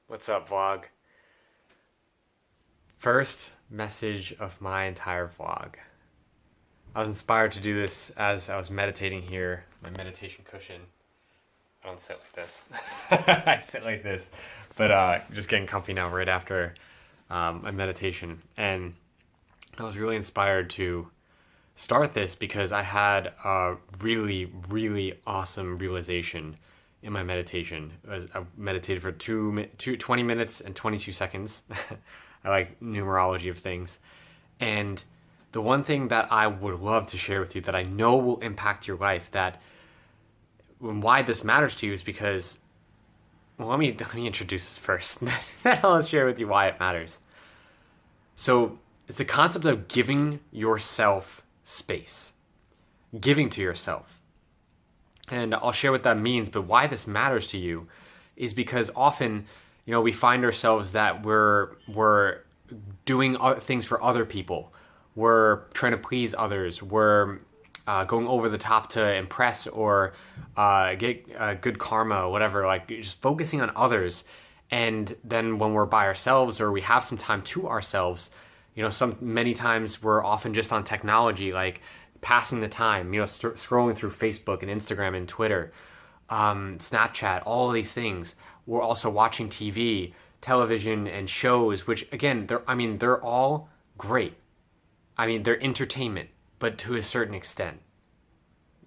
What's up, vlog? First message of my entire vlog. I was inspired to do this as I was meditating here, my meditation cushion. I don't sit like this. I sit like this, but just getting comfy now right after my meditation. And I was really inspired to start this because I had a really, really awesome realization in my meditation. I meditated for 20 minutes and 22 seconds. I like numerology of things. And the one thing that I would love to share with you that I know will impact your life, that why this matters to you is because, well, let me introduce this first. Then I'll share with you why it matters. So it's the concept of giving yourself space, giving to yourself. And I'll share what that means, but why this matters to you is because often, we find ourselves that we're doing things for other people. We're trying to please others. We're going over the top to impress or get good karma, whatever, like just focusing on others. And then when we're by ourselves or we have some time to ourselves, many times we're often just on technology, like passing the time, scrolling through Facebook and Instagram and Twitter, Snapchat, all of these things. We're also watching television and shows, which again, they're all great. They're entertainment, but to a certain extent.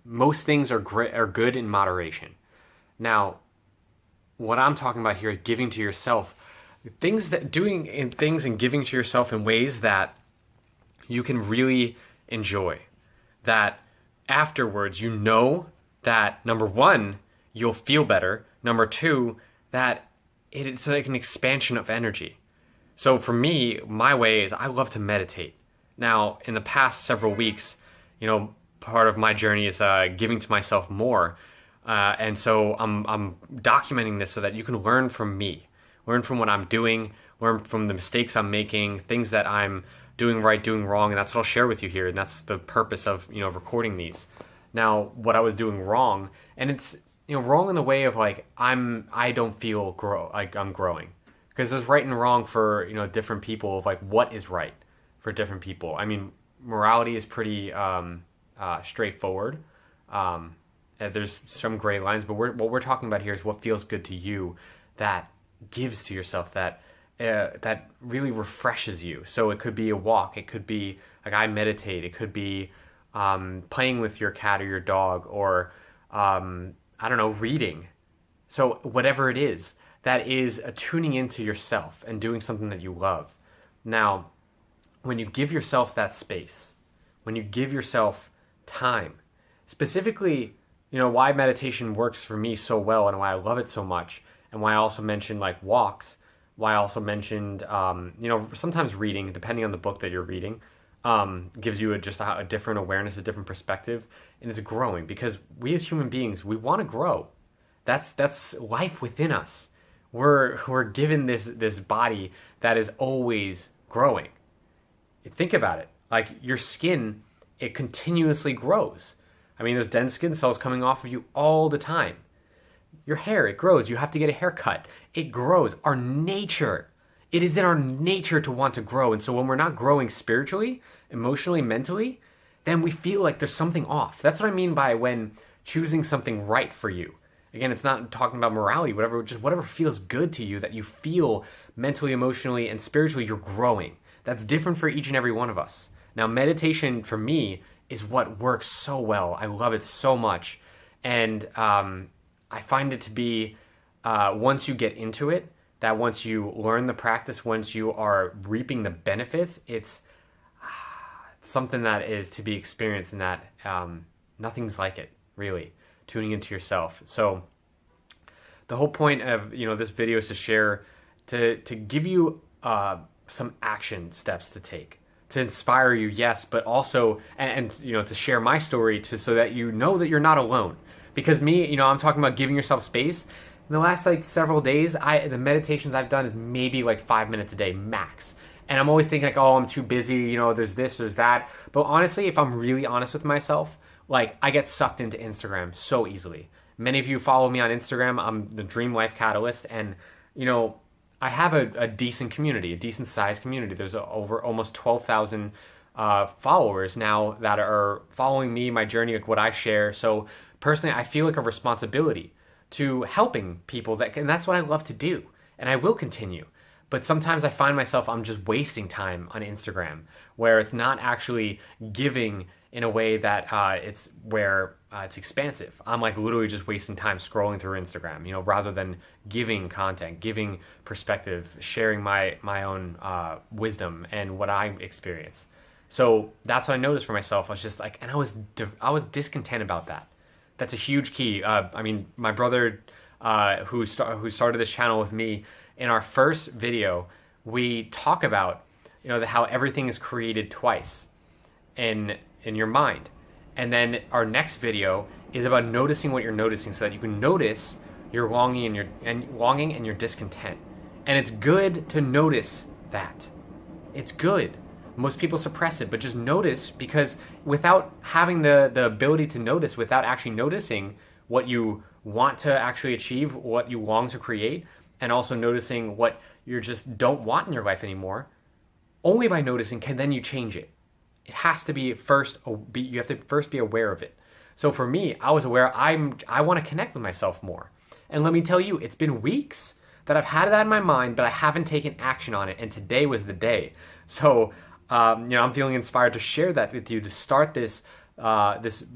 Most things are good in moderation. Now, what I'm talking about here is giving to yourself. Things and giving to yourself in ways that you can really enjoy. That afterwards, that number one, you'll feel better. Number two, that it's like an expansion of energy. So for me, my way is I love to meditate. Now, in the past several weeks, part of my journey is giving to myself more. And so I'm documenting this so that you can learn from me, learn from what I'm doing, learn from the mistakes I'm making, things that I'm doing right, doing wrong, and that's what I'll share with you here. And that's the purpose of, recording these. Now, what I was doing wrong, and it's, wrong in the way of like, I don't feel like I'm growing. Because there's right and wrong for, different people of like what is right for different people. Morality is pretty straightforward. There's some gray lines, but what we're talking about here is what feels good to you, that gives to yourself, that really refreshes you. So it could be a walk. It could be like I meditate. It could be playing with your cat or your dog, or reading. So whatever it is, that is tuning into yourself and doing something that you love. Now, when you give yourself that space, when you give yourself time, specifically, why meditation works for me so well and why I love it so much, and why I also mentioned like walks, why I also mentioned, sometimes reading, depending on the book that you're reading, gives you just a different awareness, a different perspective, and it's growing, because we as human beings, we want to grow. That's life within us. We're given this body that is always growing. Think about it. Like your skin, it continuously grows. There's dead skin cells coming off of you all the time. Your hair, it grows. You have to get a haircut. It grows. Our nature, it is in our nature to want to grow. And so when we're not growing spiritually, emotionally, mentally, then we feel like there's something off. That's what I mean by when choosing something right for you. Again, it's not talking about morality, whatever feels good to you, that you feel mentally, emotionally, and spiritually, you're growing. That's different for each and every one of us. Now, meditation for me is what works so well. I love it so much. And I find it to be, once you get into it, that once you learn the practice, once you are reaping the benefits, it's something that is to be experienced, and that nothing's like it, really, tuning into yourself. So the whole point of this video is to share, to give you some action steps to take, to inspire you, yes, but also, and to share my story so that you know that you're not alone. Because me, I'm talking about giving yourself space. In the last several days, the meditations I've done is maybe 5 minutes a day max. And I'm always thinking I'm too busy, there's this, there's that. But honestly, if I'm really honest with myself, I get sucked into Instagram so easily. Many of you follow me on Instagram. I'm the Dream Life Catalyst, and I have a decent community, a decent sized community. There's over almost 12,000 followers now that are following me, my journey, like what I share. So personally, I feel like a responsibility to helping people and that's what I love to do, and I will continue. But sometimes I find myself, I'm just wasting time on Instagram where it's not actually giving in a way that it's where it's expansive. I'm like literally just wasting time scrolling through Instagram, you know, rather than giving content, giving perspective, sharing my own wisdom and what I experience. So that's what I noticed for myself. I was just like, and I was discontent about that. That's a huge key. I mean, my brother who started this channel with me, in our first video, we talk about, you know, how everything is created twice in your mind. And then our next video is about noticing what you're noticing so that you can notice your longing and your discontent. And it's good to notice that. It's good. Most people suppress it, but just notice, because without having the ability to notice, without actually noticing what you want to actually achieve, what you long to create, and also noticing what you just don't want in your life anymore, only by noticing can then you change it. It has to be you have to first be aware of it. So for me, I was aware I want to connect with myself more. And let me tell you, it's been weeks that I've had that in my mind, but I haven't taken action on it. And today was the day. So, I'm feeling inspired to share that with you, to start this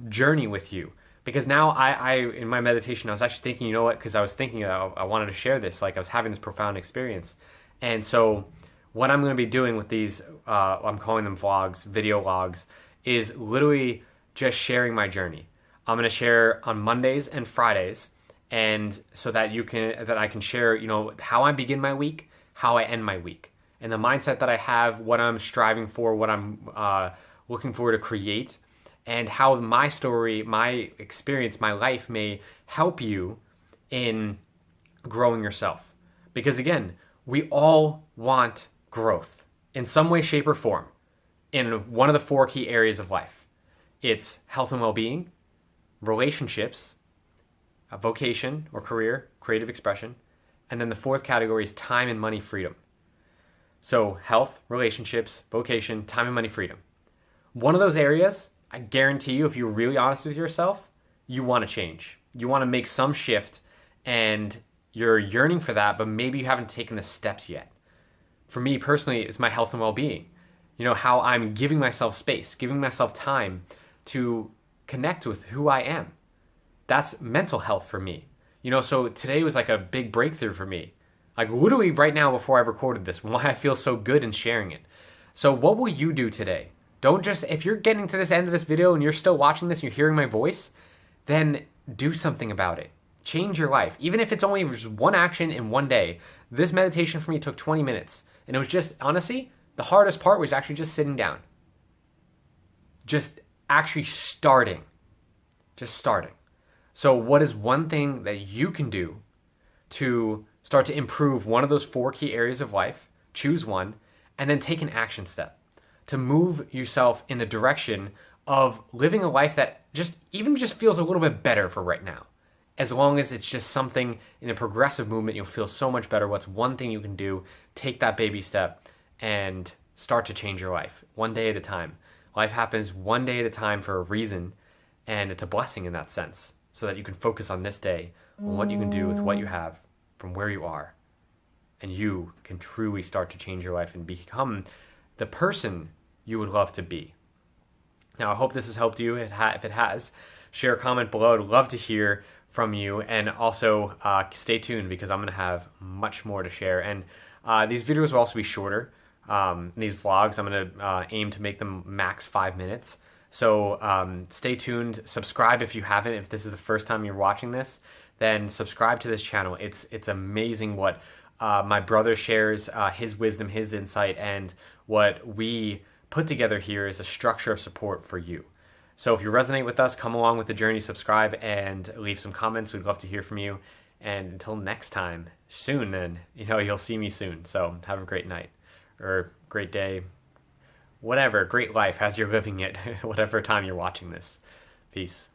journey with you. Because now I in my meditation, I was actually thinking, you know what, because I was thinking I wanted to share this, like I was having this profound experience. And so what I'm going to be doing with these, I'm calling them vlogs, video logs, is literally just sharing my journey. I'm going to share on Mondays and Fridays, and so that I can share, you know, how I begin my week, how I end my week, and the mindset that I have, what I'm striving for, what I'm looking forward to create, and how my story, my experience, my life may help you in growing yourself. Because again, we all want growth in some way, shape, or form in one of the 4 key areas of life. It's health and well-being, relationships, a vocation or career, creative expression, and then the 4th category is time and money freedom. So health, relationships, vocation, time and money freedom. One of those areas, I guarantee you, if you're really honest with yourself, you want to change. You want to make some shift, and you're yearning for that, but maybe you haven't taken the steps yet. For me personally, it's my health and well-being. You know, how I'm giving myself space, giving myself time to connect with who I am. That's mental health for me. You know, so today was like a big breakthrough for me. Like literally right now before I recorded this, why I feel so good in sharing it. So what will you do today? Don't just, if you're getting to this end of this video and you're still watching this and you're hearing my voice, then do something about it. Change your life. Even if it's only just one action in one day. This meditation for me took 20 minutes. And it was just, honestly, the hardest part was actually just sitting down. Just actually starting. Just starting. So what is one thing that you can do to start to improve one of those 4 key areas of life? Choose one, and then take an action step to move yourself in the direction of living a life that just feels a little bit better for right now. As long as it's just something in a progressive movement, you'll feel so much better. What's one thing you can do? Take that baby step and start to change your life one day at a time. Life happens one day at a time for a reason, and it's a blessing in that sense, so that you can focus on this day, on what you can do with what you have from where you are, and you can truly start to change your life and become the person you would love to be. Now, I hope this has helped you. If it has, share a comment below. I'd love to hear from you, and also stay tuned, because I'm going to have much more to share. And these videos will also be shorter. These vlogs, I'm going to aim to make them max 5 minutes. So stay tuned. Subscribe if you haven't. If this is the first time you're watching this, then subscribe to this channel. It's amazing what my brother shares, his wisdom, his insight, and what we put together here is a structure of support for you. So if you resonate with us, come along with the journey, subscribe, and leave some comments. We'd love to hear from you. And until next time, soon then, you'll see me soon. So have a great night, or great day, whatever, great life as you're living it, whatever time you're watching this. Peace.